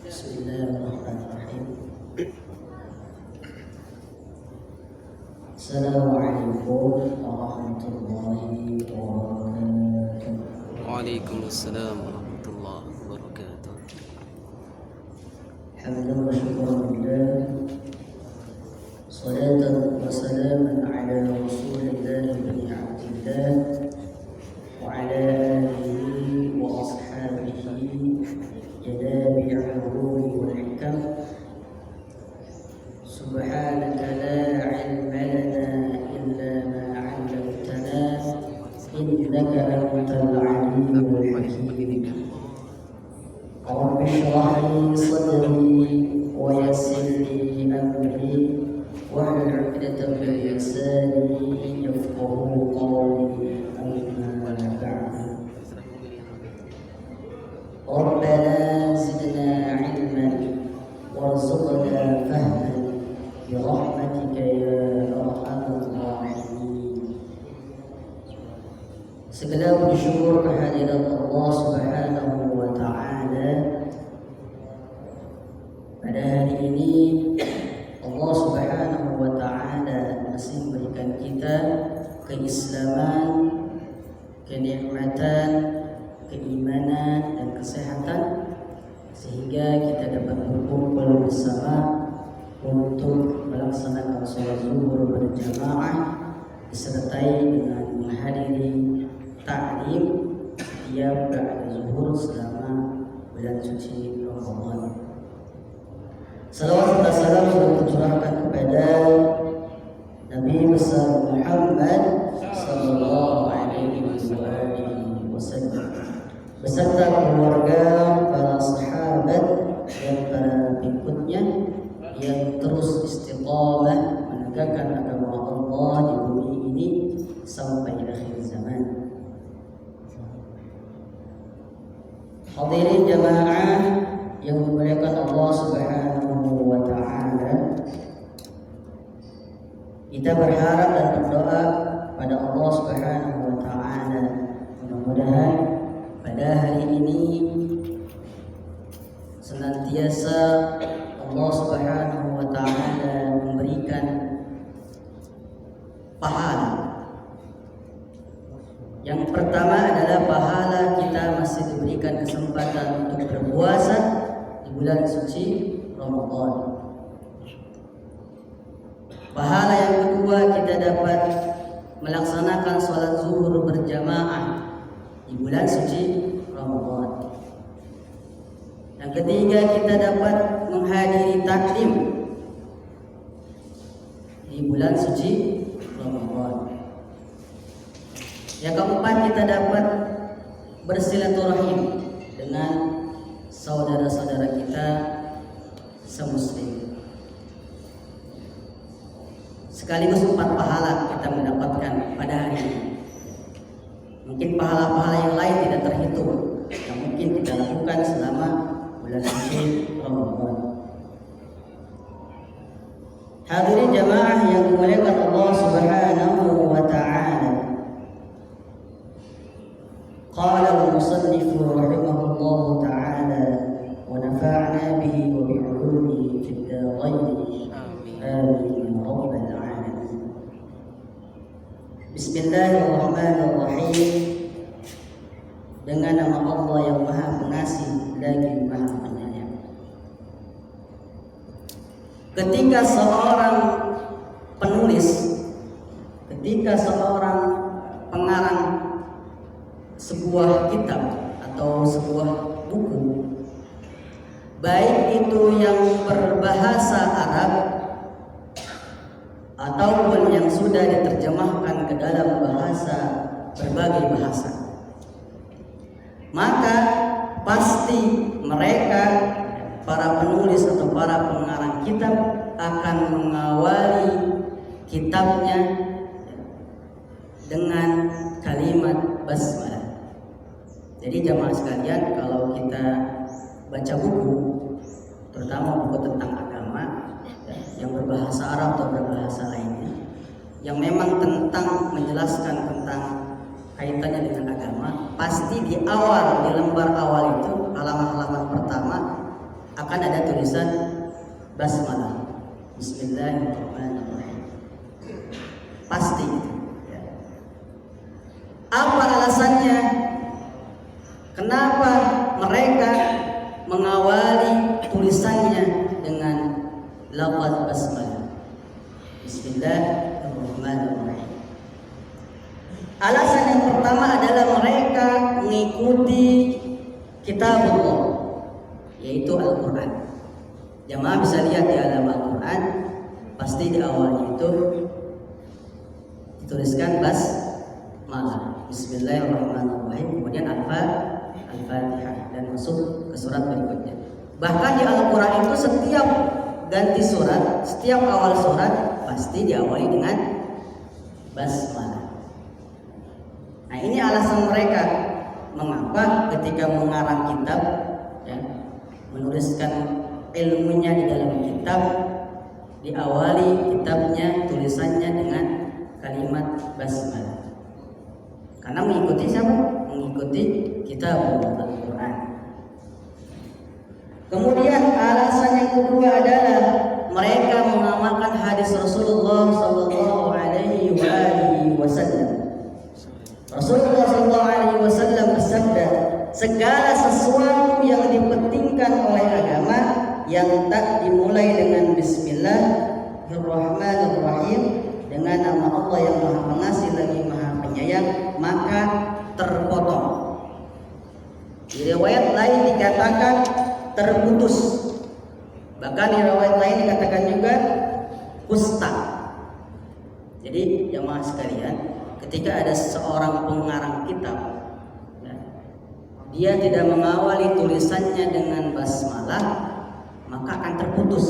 Bismillahirrahmanirrahim. Assalamualaikum warahmatullahi wabarakatuh. Waalaikumsalam warahmatullahi wabarakatuh. Alhamdulillah wa syukurillah. Salatan wa salaman ala Rasulillah bin Abdillah wa ala alihi wa ashabihi jadabi'ul ulumi wal hikam. Subhanaka la ilma lana illa ma 'allamtana innaka antal alimul hakim. Rabbi shrah li sadri wa yassir li amri wahlul 'uqdatam min lisani yafqahu qawli. Amma ba'du. Rabbana zidna 'ilman warzuqna fahman birahmatika ya arhamar rahimin. Segala puji syukur kehadirat Allah Subhanahu wa taala. Pada hari ini Allah Subhanahu wa taala masih memberikan kita keislaman, kenikmatan, keimanan dan kesehatan sehingga kita dapat berkumpul bersama untuk melaksanakan sholat zuhur berjamaah disertai dengan menghadiri ta'lim setiap ba'da zuhur selama bulan suci Ramadan. Salawat dan salam sudah tercurahkan kepada Nabi besar Muhammad sallallahu alaihi wasallam beserta keluarga, para sahabat dan para pengikutnya yang terus istiqamah menegakkan agama Allah di bumi ini sampai akhir zaman. Hadirin jamaah yang dimuliakan Allah Subhanahu wa taala, kita berharap dan berdoa pada Allah Subhanahu wa taala mudah-mudahan pada hari ini senantiasa Allah Subhanahu wa taala memberikan pahala. Yang pertama adalah pahala kita masih diberikan kesempatan untuk berpuasa di bulan suci Ramadan. Pahala yang kedua kita dapat melaksanakan sholat zuhur berjamaah di bulan suci Ramadan. Yang ketiga kita dapat menghadiri taklim di bulan suci Ramadan. Yang keempat kita dapat bersilaturahim dengan saudara-saudara kita semuslim. Sekaligus 4 pahala kita mendapatkan pada hari ini. Mungkin pahala-pahala yang lain tidak terhitung yang mungkin kita lakukan selama bulan suci Ramadan. Hadirin jamaah yang dimuliakan Allah Subhanahu wa taala. Qala al-musannif rahimahullahu taala wa nafa'na bihi wa bi'ulumihi fid darain. Amin ya rabbal alamin. Bismillahirrahmanirrahim. Dengan nama Allah yang Maha Pengasih lagi Maha Penyayang. Ketika seorang penulis, ketika seorang pengarang sebuah kitab atau sebuah buku, baik itu yang berbahasa Arab ataupun yang sudah diterjemahkan ke dalam berbagai bahasa, maka pasti mereka, para penulis atau para pengarang kitab, akan mengawali kitabnya dengan kalimat basmalah. Jadi jamaah sekalian, kalau kita baca buku, terutama buku tentang agama yang berbahasa Arab atau berbahasa lainnya, yang memang tentang menjelaskan tentang kaitannya dengan agama, pasti di awal, di lembar awal itu halaman-halaman pertama akan ada tulisan basmalah, Bismillahirrahmanirrahim. Pasti itu. Ya. Apa alasannya? Kenapa mereka mengawali tulisannya dengan lafaz basmalah? Bismillahirrahmanirrahim. Alasan yang pertama adalah mereka mengikuti kitabullah, yaitu Al-Quran. Jamaah bisa lihat di dalam Al-Quran, pasti di awalnya itu dituliskan basmalah, Bismillahirrahmanirrahim, kemudian Al-Fatihah, dan masuk ke surat berikutnya. Bahkan di Al-Quran itu setiap ganti surat, setiap awal surat pasti diawali dengan basmalah. Nah, ini alasan mereka mengapa ketika mengarang kitab, ya, menuliskan ilmunya di dalam kitab, diawali kitabnya, tulisannya dengan kalimat basmalah. Karena mengikuti siapa? Mengikuti kitab Al-Quran. Kemudian alasan yang kedua adalah mereka mengamalkan hadis Rasulullah Sallallahu Alaihi Wasallam. Rasulullah SAW bersabda, segala sesuatu yang dipentingkan oleh agama yang tak dimulai dengan Bismillahirrahmanirrahim, dengan nama Allah yang Maha Pengasih lagi Maha Penyayang, maka terpotong. Di riwayat lain dikatakan terputus. Bahkan di riwayat lain dikatakan juga kusta. Jadi jamaah sekalian, ketika ada seorang pengarang kitab, ya, dia tidak mengawali tulisannya dengan basmalah, maka akan terputus,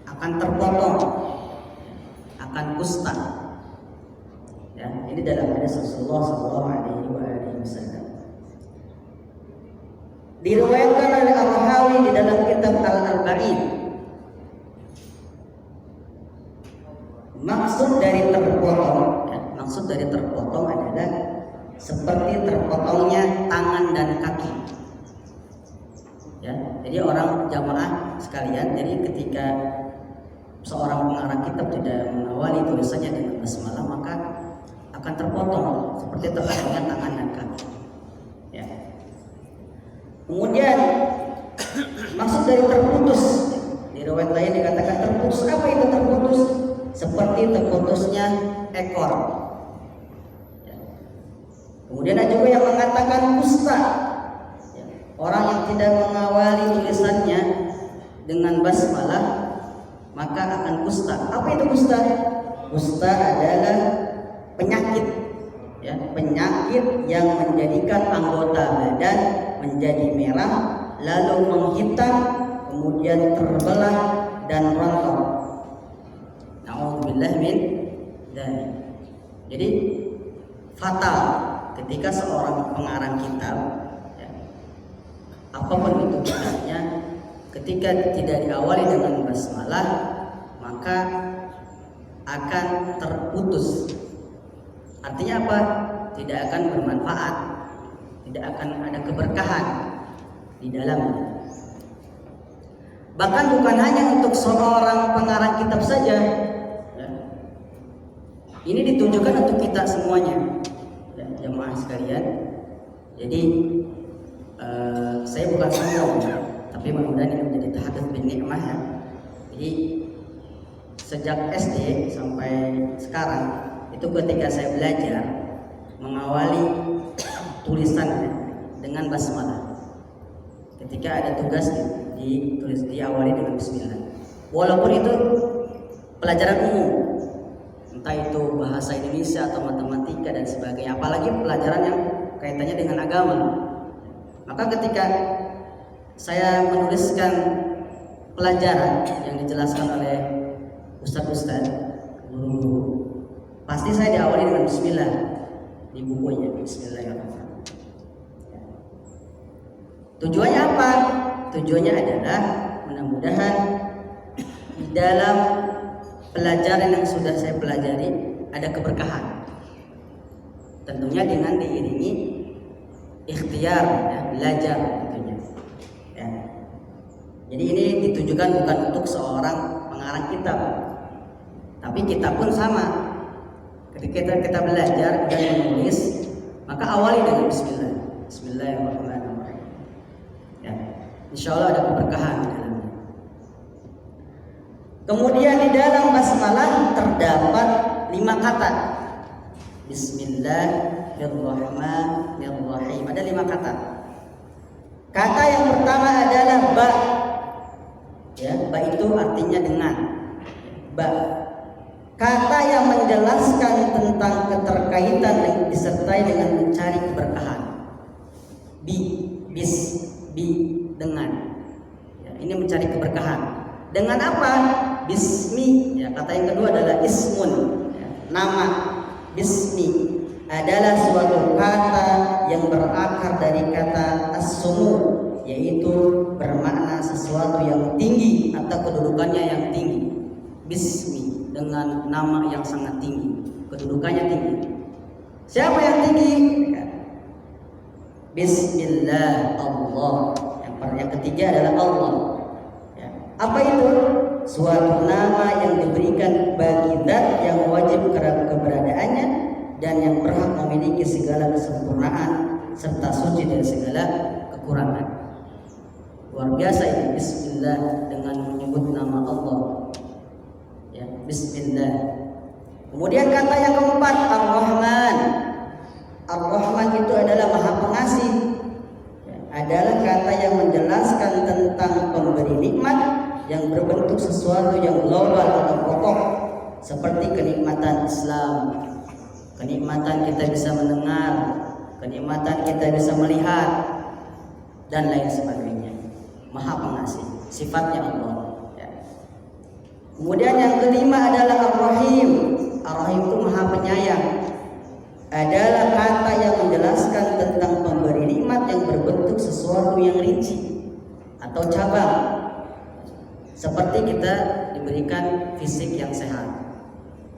akan terpotong, akan kusta. Ya, ini dalam hadis Rasulullah SAW. Diriwayatkan oleh Al-Hawi di dalam kitab Al-Arba'in. Maksud dari terpotong, ya, maksud dari terpotong adalah seperti terpotongnya tangan dan kaki. Ya, jadi orang jamaah sekalian, jadi ketika seorang pengarang kitab tidak mengawali tulisannya dengan basmalah, maka akan terpotong seperti terpotongnya tangan dan kaki. Ya. Kemudian maksud dari terputus, di riwayat lain dikatakan terputus. Apa itu terputus? Seperti terputusnya ekor. Ya. Kemudian ada juga yang mengatakan kusta. Ya. Orang yang tidak mengawali tulisannya dengan basmalah, maka akan kusta. Apa itu kusta? Kusta adalah penyakit, ya, penyakit yang menjadikan anggota badan menjadi merah, lalu menghitam, kemudian terbelah dan rontok. Na'udzubillah min dzalik. Jadi fatal ketika seorang pengarang kitab, ya, apapun itu kitabnya, ketika tidak diawali dengan basmalah, maka akan terputus. Artinya apa? Tidak akan bermanfaat, tidak akan ada keberkahan di dalamnya. Bahkan bukan hanya untuk seorang pengarang kitab saja, ya. Ini ditujukan untuk kita semuanya, ya, jemaah sekalian. Jadi saya bukan sombong, ya, tapi mudah-mudahan ini menjadi tahadzuts bin nikmah, ya. Jadi sejak SD sampai sekarang itu ketika saya belajar mengawali tulisan dengan basmalah. Ketika ada tugas ditulis diawali dengan bismillah. Walaupun itu pelajaran umum, entah itu bahasa Indonesia atau matematika dan sebagainya, apalagi pelajaran yang kaitannya dengan agama. Maka ketika saya menuliskan pelajaran yang dijelaskan oleh ustaz-ustaz, guru-guru, pasti saya diawali dengan bismillah di bukunya, bismillahirrahmanirrahim. Tujuannya apa? Tujuannya adalah mudah-mudahan di dalam pelajaran yang sudah saya pelajari ada keberkahan. Tentunya dengan diiringi ikhtiar, ya, belajar tentunya. Ya. Jadi ini ditujukan bukan untuk seorang pengarang kitab, tapi kita pun sama. Ketika kita belajar dan menulis, maka awali dengan Bismillah. Bismillahirrahmanirrahim. Ya, insya Allah ada keberkahan di dalamnya. Kemudian di dalam basmalah terdapat 5 kata. Bismillahirrahmanirrahim. Ada 5 kata. Kata yang pertama adalah ba. Ya, ba itu artinya dengan. Ba. Kata yang menjelaskan tentang keterkaitan dan disertai dengan mencari keberkahan. Bis, dengan. Ya, ini mencari keberkahan. Dengan apa? Bismi. Ya, kata yang kedua adalah ismun. Ya, nama. Bismi adalah suatu kata yang berakar dari kata as-sumu, yaitu bermakna sesuatu yang tinggi atau kedudukannya yang tinggi. Bismi dengan nama yang sangat tinggi, kedudukannya tinggi. Siapa yang tinggi? Bismillah, Allah. Yang ketiga adalah Allah. Ya. Apa itu? Suatu nama yang diberikan bagi zat yang wajib keberadaannya dan yang berhak memiliki segala kesempurnaan serta suci dari segala kekurangan. Luar biasa ini Bismillah dengan menyebut nama Allah. Ya, Bismillah. Kemudian kata yang keempat, Ar-Rahman. Ar-Rahman itu adalah Maha Pengasih. Ya, adalah kata yang menjelaskan tentang pemberi nikmat yang berbentuk sesuatu yang global atau pokok, seperti kenikmatan Islam, kenikmatan kita bisa mendengar, kenikmatan kita bisa melihat, dan lain sebagainya. Maha Pengasih, sifatnya Allah. Ya. Kemudian yang kelima adalah Ar-Rahim. Ar-Rahim itu Maha Penyayang. Adalah kata yang menjelaskan tentang pemberi nikmat yang berbentuk sesuatu yang rinci atau cabang. Seperti kita diberikan fisik yang sehat,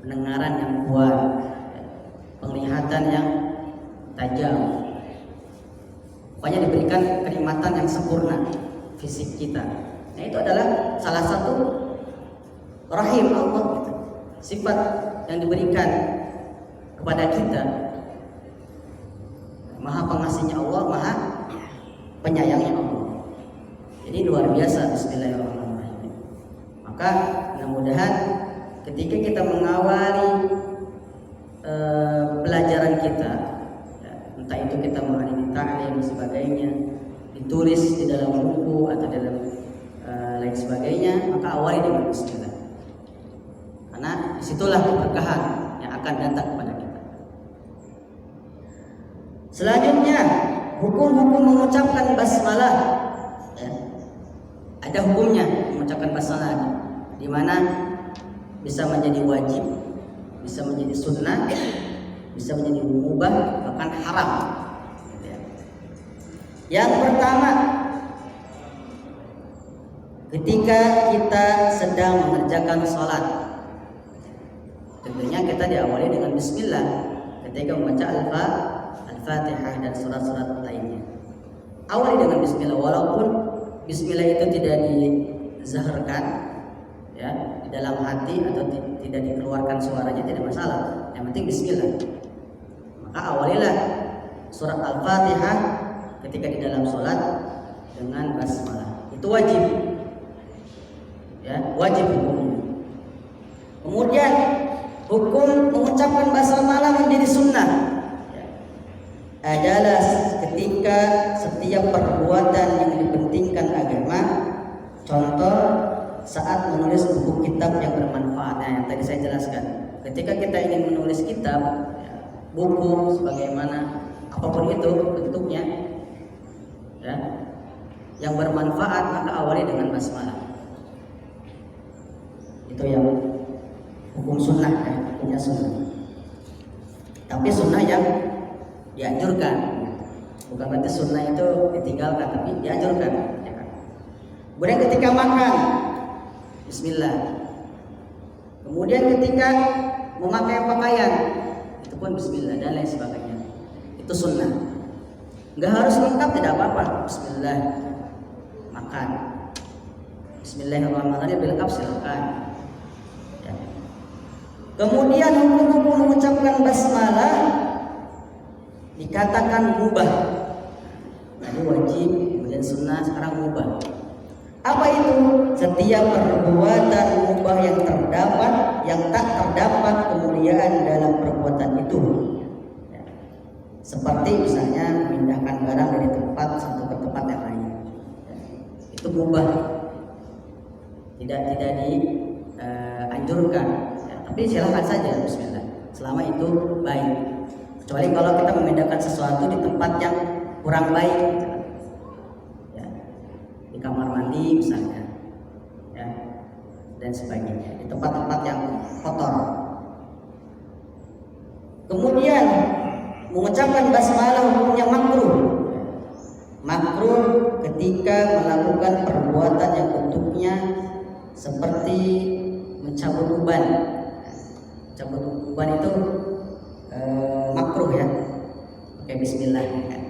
pendengaran yang kuat, penglihatan yang tajam. Pokoknya diberikan kenikmatan yang sempurna fisik kita. Nah, itu adalah salah satu rahim Allah, sifat yang diberikan kepada kita. Maha pengasihnya Allah, maha penyayangnya Allah. Jadi luar biasa. Bismillahirrahmanirrahim. Maka mudah-mudahan ketika kita mengawali pelajaran kita, ya, entah itu kita menghadiri ta'lim dan sebagainya, ditulis di dalam buku atau dalam lain sebagainya, maka awali dengan Bismillah. Karena disitulah keberkahan yang akan datang kepada kita. Selanjutnya, hukum-hukum mengucapkan basmalah. Ya. Ada hukumnya mengucapkan basmalah, di mana bisa menjadi wajib, bisa menjadi sunnah, bisa menjadi mubah, bahkan haram. Yang pertama, ketika kita sedang mengerjakan sholat, tentunya kita diawali dengan Bismillah ketika membaca Al-Fatihah dan surat-surat lainnya. Awali dengan Bismillah, walaupun Bismillah itu tidak dizaharkan, ya, di dalam hati atau tidak dikeluarkan suaranya, tidak masalah. Yang penting Bismillah. Maka awalilah surat Al-Fatihah ketika di dalam sholat dengan basmalah. Itu wajib, ya, wajib hukumnya. Kemudian hukum mengucapkan basmalah menjadi sunnah, ya, adalah ketika setiap perbuatan yang dipentingkan agama, contoh saat menulis buku kitab yang bermanfaat, yang tadi saya jelaskan. Ketika kita ingin menulis kitab, ya, buku sebagaimana apapun itu bentuknya, ya, yang bermanfaat, maka awali dengan basmalah. Itu yang hukum sunnah, ya, hukumnya sunnah. Tapi sunnah yang dianjurkan, bukan berarti sunnah itu ditinggalkan, tapi dianjurkan. Ya kan? Kemudian ketika makan, Bismillah. Kemudian ketika memakai pakaian, itu pun Bismillah dan lain sebagainya. Itu sunnah. Nggak harus lengkap, tidak apa-apa. Bismillah, makan. Bismillahirrahmanirrahim, lengkap silakan. Ya. Kemudian hukum-hukum mengucapkan basmalah dikatakan mubah. Tadi wajib, kemudian sunnah, sekarang mubah. Apa itu? Setiap perbuatan mubah yang tak terdapat kemuliaan dalam perbuatan itu. Ya. Seperti misalnya memindahkan barang dari tempat satu ke tempat yang lain. Ya. Itu mubah. Tidak dianjurkan. Ya. Tapi silahkan saja, bismillah. Selama itu baik. Kecuali kalau kita memindahkan sesuatu di tempat yang kurang baik, gitu. Ya. Di kamar mandi misalnya, ya, dan sebagainya, di tempat-tempat yang kotor. Kemudian mengucapkan basmalah hukumnya makruh. Makruh ketika melakukan perbuatan yang bentuknya seperti mencabut uban. Cabut uban itu makruh ya, pakai bismillah kan,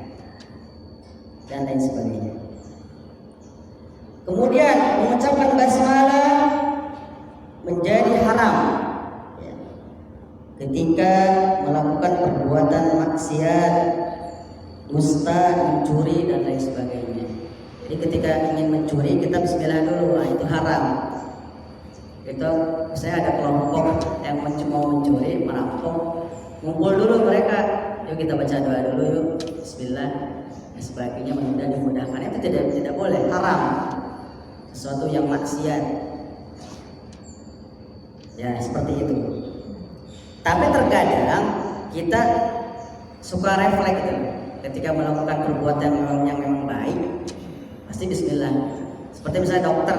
dan lain sebagainya. Kemudian mengucapkan basmalah menjadi haram ya, ketika melakukan perbuatan maksiat, dusta, mencuri dan lain sebagainya. Jadi ketika ingin mencuri kita bismillah dulu, itu haram. Itu saya ada kelompok yang mau mencuri, merampok, ngumpul dulu mereka, yuk kita baca doa dulu yuk, bismillah dan sebagainya, mudah dimudahkan. Itu tidak boleh, haram, sesuatu yang maksiat ya, seperti itu. Tapi terkadang kita suka refleks gitu, ketika melakukan perbuatan yang memang baik pasti bismillah. Seperti misalnya dokter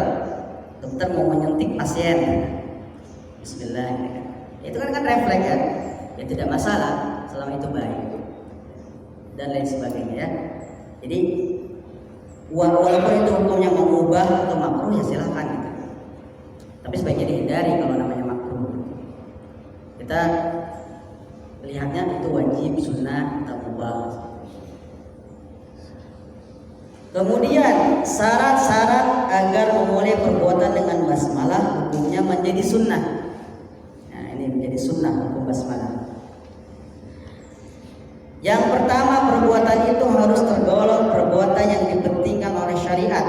mau menyentik pasien, bismillah, itu kan refleks kan, ya tidak masalah selama itu baik dan lain sebagainya ya. Jadi walaupun itu hukumnya mengubah atau makruh ya silahkan gitu. Tapi sebaiknya dihindari kalau namanya makruh. Kita lihatnya itu wajib, sunnah, atau mubah. Kemudian syarat-syarat agar memulai perbuatan dengan basmalah hukumnya menjadi sunnah. Nah, ini menjadi sunnah hukum basmalah. Yang pertama, perbuatan itu harus tergolong perbuatan yang dipentingkan oleh syariat.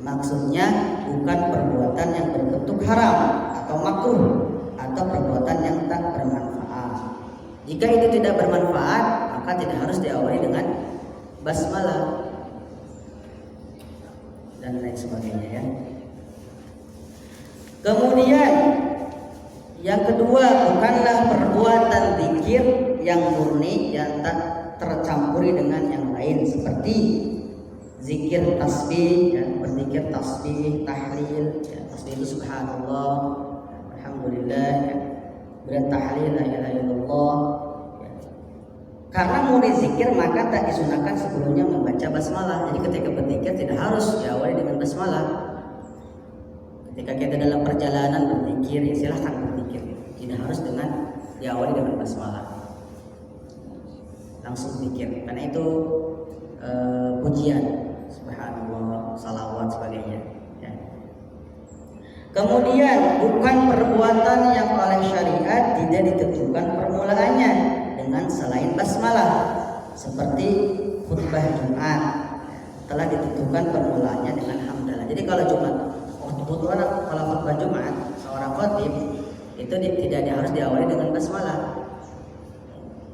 Maksudnya bukan perbuatan yang berbentuk haram atau makruh atau perbuatan yang tak bermanfaat. Jika itu tidak bermanfaat, maka tidak harus diawali dengan basmalah dan lain sebagainya ya. Kemudian yang kedua, bukanlah perbuatan zikir yang murni yang tak tercampuri dengan yang lain, seperti zikir tasbih ya, berzikir tasbih, tahlil ya, tasbih itu subhanallah, alhamdulillah ya, dan tahlil la ilaha illallah ya. Karena murni zikir maka tak disunahkan sebelumnya membaca basmalah. Jadi ketika berzikir tidak harus diawali dengan basmalah. Ketika kita dalam perjalanan berzikir ya silahkan berzikir, tidak harus dengan diawali dengan basmalah, langsung zikir, karena itu pujian, subhanallah, salawat sebagainya ya. Kemudian bukan perbuatan yang oleh syariat tidak ditentukan permulaannya dengan selain basmalah, seperti khutbah Jumat telah ditentukan permulaannya dengan hamdalah. Jadi kalau Jumat, kebetulan kalau khutbah Jumat seorang khatib itu tidak harus diawali dengan basmalah.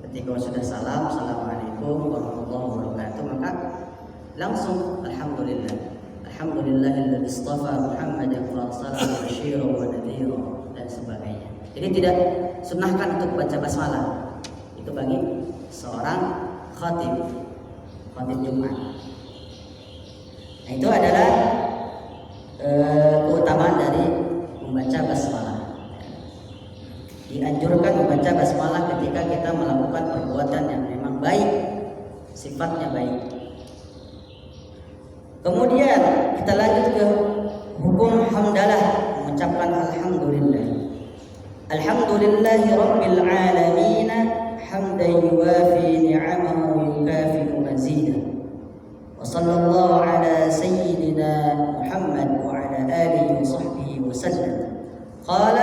Ketika sudah salam, assalamualaikum warahmatullahi wabarakatuh, maka langsung alhamdulillah, alhamdulillahilladzi istafa Muhammadan farsalahu basyiran wa nadhiran dan sebagainya. Jadi tidak sunahkan untuk baca basmalah. Itu bagi seorang khatib Jumat. Nah, itu adalah keutamaan dari membaca basmalah. Dianjurkan membaca basmalah ketika kita melakukan perbuatan yang memang baik, sifatnya baik. Kemudian kita lanjut ke hukum hamdalah, mengucapkan alhamdulillah. Alhamdulillahi rabbil alamin hamdan yuwafi ni'amahu yukafi mazid. وصلى الله على سيدنا محمد وعلى آله وصحبه وسلم. قال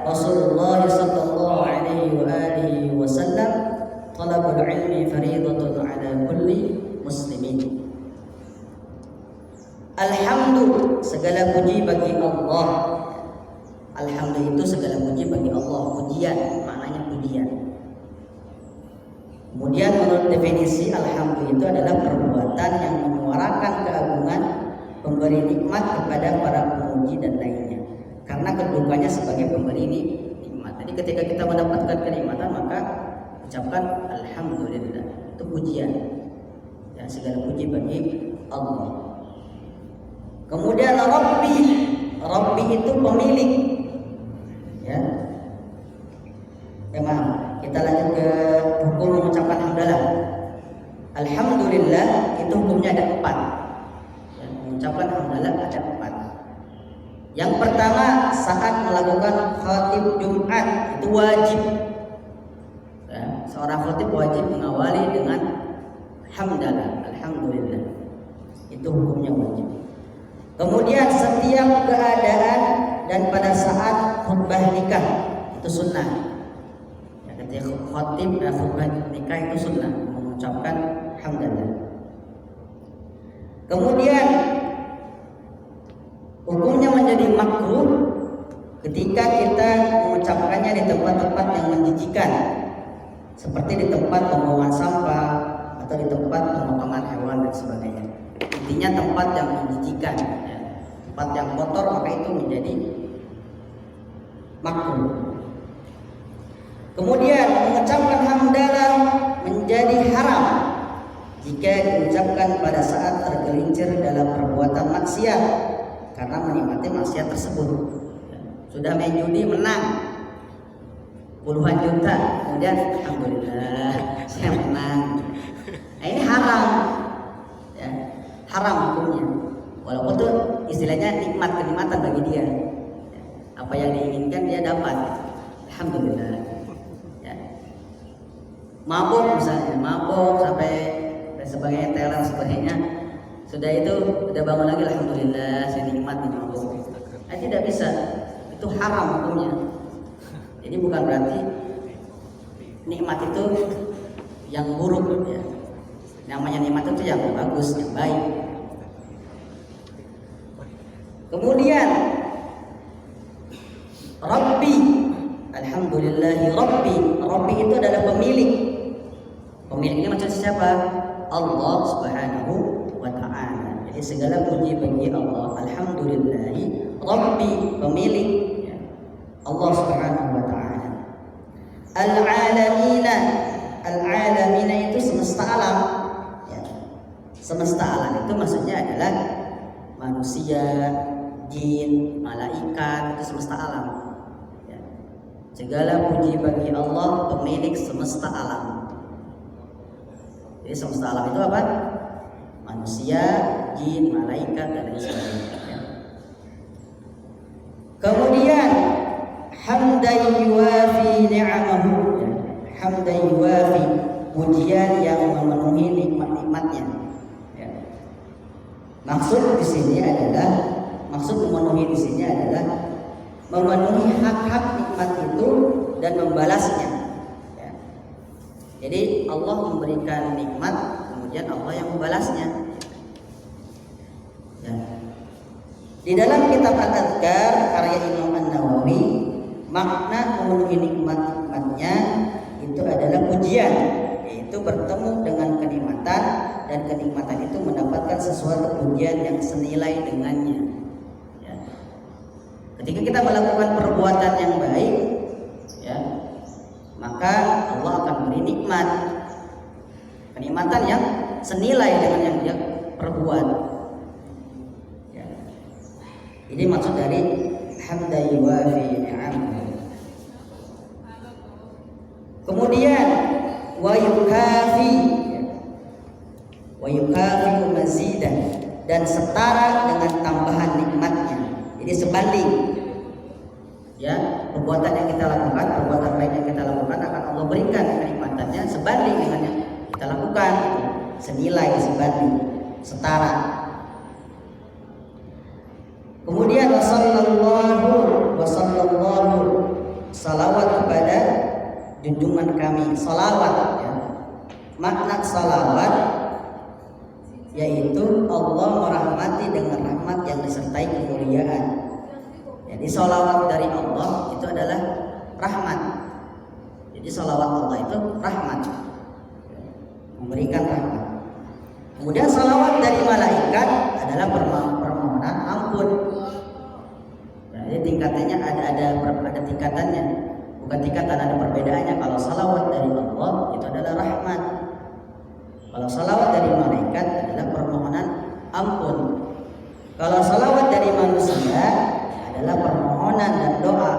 رسول الله صلى الله عليه وآله وسلم: طلب العلم فريضة على كل مسلمين. Alhamdulillah, segala puji bagi Allah. Alhamdulillah itu segala puji bagi Allah. Pujian, maknanya pujian. Kemudian menurut definisi alhamdulillah itu adalah perbuatan yang menyuarakan keagungan pemberi nikmat kepada para pemuji dan lainnya. Karena kedudukannya sebagai pemberi nikmat. Jadi ketika kita mendapatkan kenikmatan maka ucapkan alhamdulillah. Itu pujian. Ya, segala puji bagi Allah. Kemudian Rabbi itu pemilik. Ya. Maaf, kita lanjut ke hukum mengucapkan hamdalah. Alhamdulillah itu hukumnya ada 4. Ya, mengucapkan hamdalah ada 4. Yang pertama, saat melakukan khatib Jumat itu wajib. Ya, seorang khatib wajib mengawali dengan hamdalah, alhamdulillah. Itu hukumnya wajib. Kemudian setiap keadaan dan pada saat khutbah nikah itu sunnah. Ya, ketika khatib dan khutbah nikah itu sunnah mengucapkan hamdalah. Kemudian hukumnya menjadi makruh ketika kita mengucapkannya di tempat-tempat yang menjijikan, seperti di tempat pembuangan sampah atau di tempat pemotongan hewan dan sebagainya. Intinya tempat yang menjijikan, ya. Tempat yang kotor, maka itu menjadi makruh. Kemudian mengucapkan hamdalah menjadi haram jika diucapkan pada saat tergelincir dalam perbuatan maksiat karena menikmati maksiat tersebut. Sudah main judi menang puluhan juta, kemudian alhamdulillah saya menang. Nah, ini haram. Ya, haram hukumnya. Walaupun itu istilahnya kenikmatan bagi dia. Ya, apa yang diinginkan dia dapat. Alhamdulillah. Ya. Mabuk misalnya, mabuk sampai sebagainya, teler sebagainya. Sudah itu udah bangun lagi, alhamdulillah saya nikmat mabuk. Nah, tidak bisa. Itu haram hukumnya. Jadi bukan berarti nikmat itu yang buruk, ya. Namanya nikmat itu yang bagus, yang baik. Kemudian Rabbi, alhamdulillahi Rabbi itu adalah pemilik. Pemilik ini maksudnya siapa? Allah Subhanahu wa ta'ala. Jadi segala puji bagi Allah. Alhamdulillahi Rabbi, pemilik, ya. Allah Subhanahu wa ta'ala. Al-alamina itu semesta alam. Semesta alam itu maksudnya adalah manusia, jin, malaikat, itu semesta alam. Ya. Segala puji bagi Allah, pemilik semesta alam. Jadi semesta alam itu apa? Manusia, jin, malaikat, dan lain sebagainya. Ya. Kemudian hamdan yuwafi ni'amahu, ya. Hamdan yuwafi, pujian yang memenuhi nikmat-nikmatnya. Maksud memenuhi di sini adalah memenuhi hak-hak nikmat itu dan membalasnya. Ya. Jadi Allah memberikan nikmat, kemudian Allah yang membalasnya. Ya. Di dalam kitab Al-Adhkar karya Imam An-Nawawi, makna memenuhi nikmat-nikmatnya itu adalah pujian, yaitu bertemu dengan kenikmatan dan kenikmatan itu mendapatkan sesuatu pujian yang senilai dengannya. Ya. Ketika kita melakukan perbuatan yang baik, ya, maka Allah akan beri nikmat, kenikmatan yang senilai dengan yang dia perbuat. Ya. Ini maksud dari hamdan yuwafi ni'amahu. Kemudian wa yukafi mazidah, dan setara dengan tambahan nikmatnya. Jadi sebanding, ya, perbuatan yang kita lakukan, perbuatan baik yang kita lakukan akan Allah berikan kenikmatannya sebanding dengan yang kita lakukan, senilai sebanding. setara. Kemudian wasallallahu salawat kepada junjungan kami. Salawat ya. Makna salawat yaitu Allah merahmati dengan rahmat yang disertai kemuliaan. Jadi salawat dari Allah itu adalah rahmat. Jadi salawat Allah itu rahmat, memberikan rahmat. Kemudian salawat dari malaikat adalah permohonan ampun. Jadi tingkatannya ada tingkatannya, bukan tingkatan, ada perbedaannya. Kalau salawat dari Allah itu adalah rahmat. Kalau salawat dari malaikat adalah permohonan ampun. Kalau salawat dari manusia adalah permohonan dan doa.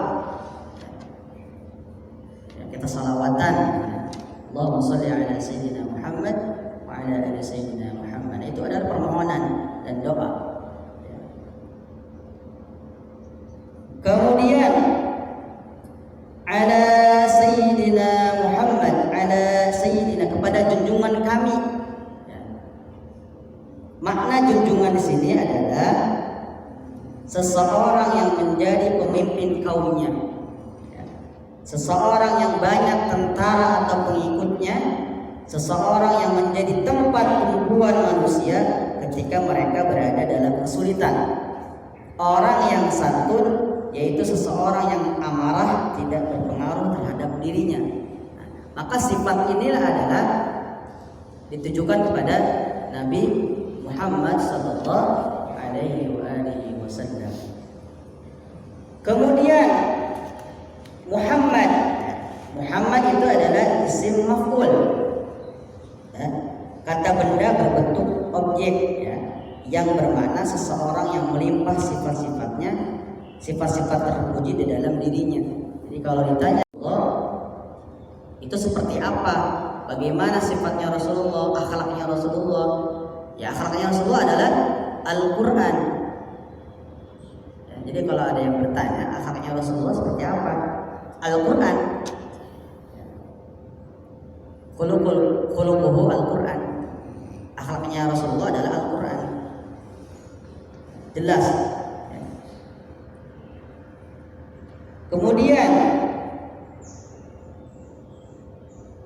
Ya, kita salawatan. Allahumma sholli ala sayyidina Muhammad wa ala ali sayyidina Muhammad. Itu adalah permohonan dan doa. Kemudian ala sayyidina Muhammad, ala sayyidina, kepada junjungan kami. Ya. Makna junjungan di sini adalah seseorang yang menjadi pemimpin kaumnya. Ya. Seseorang yang banyak tentara atau pengikutnya, seseorang yang menjadi tempat tumpuan manusia ketika mereka berada dalam kesulitan. Orang yang santun yaitu seseorang yang amarah, tidak berpengaruh terhadap dirinya. Maka sifat inilah adalah ditujukan kepada Nabi Muhammad sallallahu alaihi wasallam. Kemudian Muhammad itu adalah isim maf'ul. Kata benda berbentuk objek ya, yang bermakna seseorang yang melimpah sifat-sifat terpuji di dalam dirinya. Jadi kalau ditanya Allah itu seperti apa, bagaimana sifatnya Rasulullah, akhlaknya Rasulullah, ya akhlaknya Rasulullah adalah Al-Quran. Ya, jadi kalau ada yang bertanya akhlaknya Rasulullah seperti apa, Al-Quran. Khuluquhu Al-Quran. Akhlaknya Rasulullah adalah Al-Quran. Jelas. Kemudian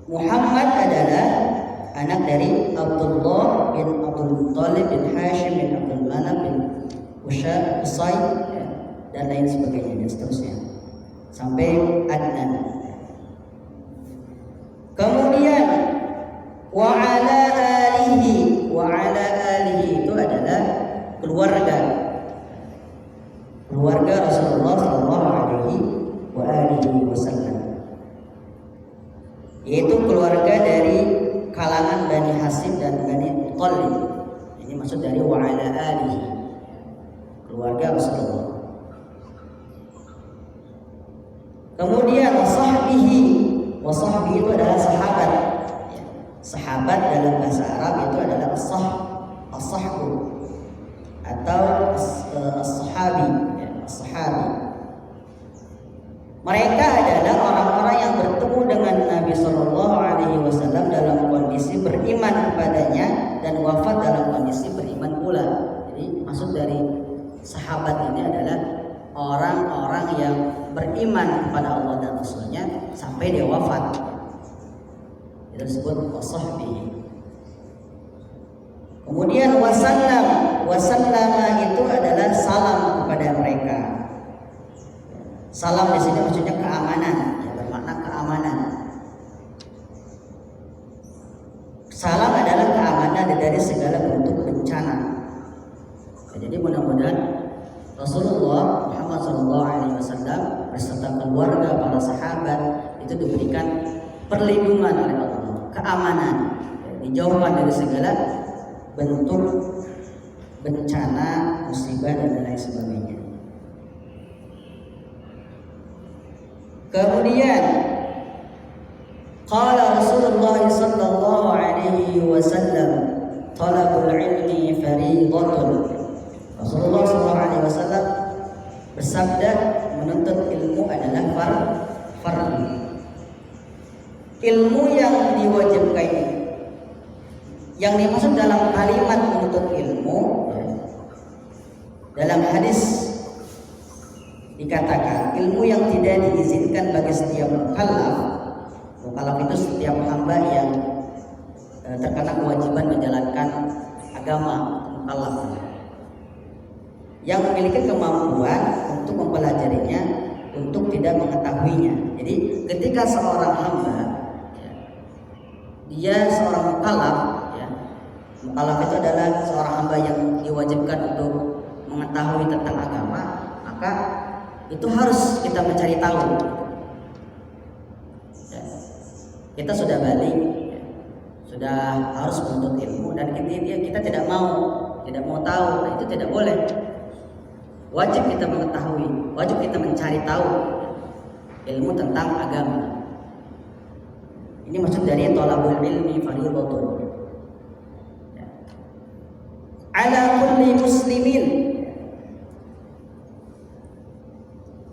Muhammad adalah anak dari Abdullah bin Abdul Thalib bin Hashim bin Abdul Manaf bin Qusay ya, dan lain sebagainya dan seterusnya sampai Adnan. Kemudian wa ala alihi itu adalah keluarga Rasulullah sallallahu alaihi wasallam, yaitu keluarga dari kalangan Bani Hasyim dan Bani Muthalib. Ini maksud dari wa ala alihi, keluarga Rasulullah. Kemudian wasahbihi itu adalah sahabat. Sahabat dalam bahasa Arab itu adalah as-sahbu atau as-sahabi. Mereka adalah orang-orang yang bertemu dengan Nabi Shallallahu Alaihi Wasallam dalam kondisi beriman kepadanya dan wafat dalam kondisi beriman pula. Jadi maksud dari sahabat ini adalah orang-orang yang beriman kepada Allah dan Rasulnya sampai dia wafat. Itu disebut wasahbihi. Kemudian wasallama itu adalah salam kepada mereka. Salam di sini maksudnya keamanan, ya, bermakna keamanan. Salam adalah keamanan dari segala bentuk bencana. Ya, jadi mudah-mudahan Rasulullah Muhammad SAW beserta keluarga, para sahabat itu diberikan perlindungan oleh Allah, keamanan, ya, dijauhkan dari segala bentuk bencana, musibah dan lain sebagainya. Kemudian qala Rasulullah sallallahu alaihi wasallam talabul ilmi fariidatun. Rasulullah sallallahu alaihi wasallam bersabda menuntut ilmu adalah fardu. Ilmu yang diwajibkan Yang dimaksud dalam kalimat menuntut ilmu, ya, dalam hadis dikatakan ilmu yang tidak diizinkan bagi setiap mukallaf. Mukallaf itu setiap hamba yang terkena kewajiban menjalankan agama, mukallaf yang memiliki kemampuan untuk mempelajarinya, untuk tidak mengetahuinya. Jadi ketika seorang hamba, ya, dia seorang mukallaf, ya, mukallaf itu adalah seorang hamba yang diwajibkan untuk mengetahui tentang agama, maka itu harus kita mencari tahu. Ya, kita sudah balik, ya, sudah harus menuntut ilmu, dan kita tidak mau tahu, nah itu tidak boleh. Wajib kita mengetahui, wajib kita mencari tahu ilmu tentang agama. Ini maksud dari thalabul ilmi fardhatun. Ya. Ala kulli muslimin.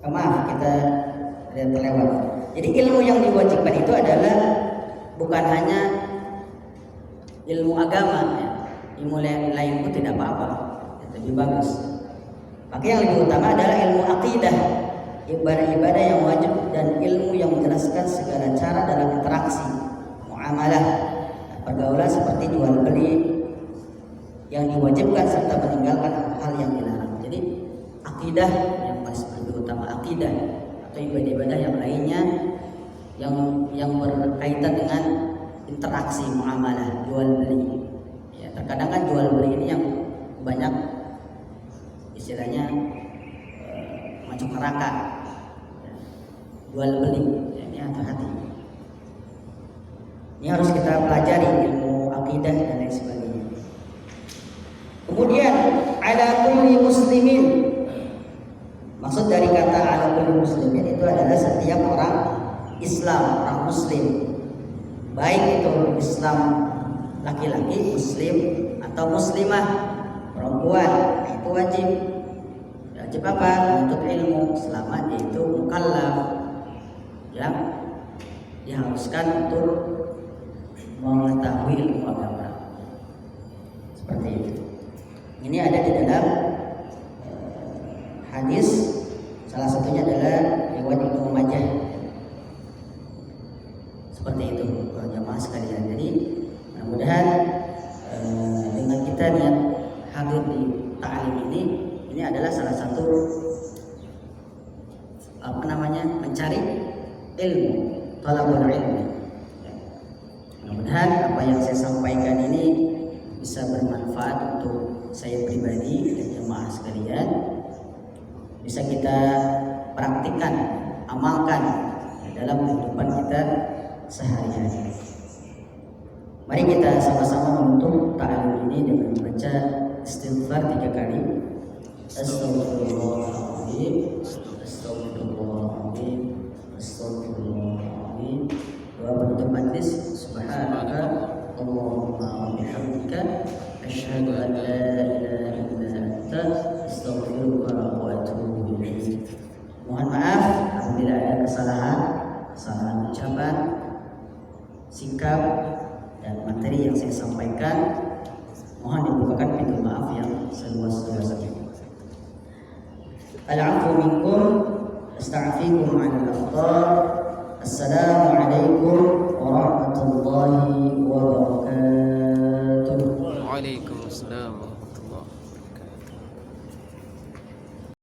Maaf, kita ada terlewat. Jadi ilmu yang diwajibkan itu adalah bukan hanya ilmu agama, ya. Ilmu lain pun tidak apa-apa, lebih bagus. Maka yang lebih utama adalah ilmu akidah, ibadah-ibadah yang wajib, dan ilmu yang menjelaskan segala cara dalam interaksi, muamalah, pergaulan seperti jual beli yang diwajibkan serta meninggalkan hal yang dilarang. Jadi akidah yang paling lebih utama, akidah atau ibadah-ibadah yang lainnya yang berkaitan dengan interaksi, muamalah, jual beli. Ya, terkadang kan jual beli ini yang banyak istilahnya masuk neraka, ya, jual beli, ya, ini hati-hati. Ini harus kita pelajari ilmu akidah dan lain sebagainya. Kemudian ala kulli muslimin, maksud dari kata ala kulli muslimin itu adalah setiap orang Islam, orang Muslim, baik itu Islam laki-laki Muslim atau Muslimah perempuan, itu wajib. Wajib apa? Menuntut ilmu selama dia itu mukallaf, yang diharuskan untuk mengetahui ilmu agama. Seperti itu. Ini ada di dalam hadis, salah satunya adalah riwayat Ibnu Majah. Seperti itu jamaah sekalian. Jadi mudah-mudahan dengan kita niat hadir di ta'lim ini adalah salah satu mencari ilmu, thalabul ilmi. Mudah-mudahan apa yang saya sampaikan ini bisa bermanfaat untuk saya pribadi dan jemaah sekalian, bisa kita praktikkan, amalkan dalam kehidupan kita sehari-hari. Mari kita sama-sama menutup ta'lim ini dengan membaca istighfar 3 kali. Astagfirullahaladzim, astagfirullahaladzim, astagfirullahaladzim. Doa penutup majlis. Subhanaka Allahumma wa bihamdika asyhadu an la ilaha illa anta astaghfiruka wa atubu ilaik. Mohon maaf apabila ada kesalahan ucapan, sikap, dan materi yang saya sampaikan. Mohon dibukakan pintu maaf yang seluas-luasnya. Al-'afwu minkum, astagfirukum 'alal akhtar. Assalamualaikum warahmatullahi wabarakatuh. Waalaikumsalam warahmatullahi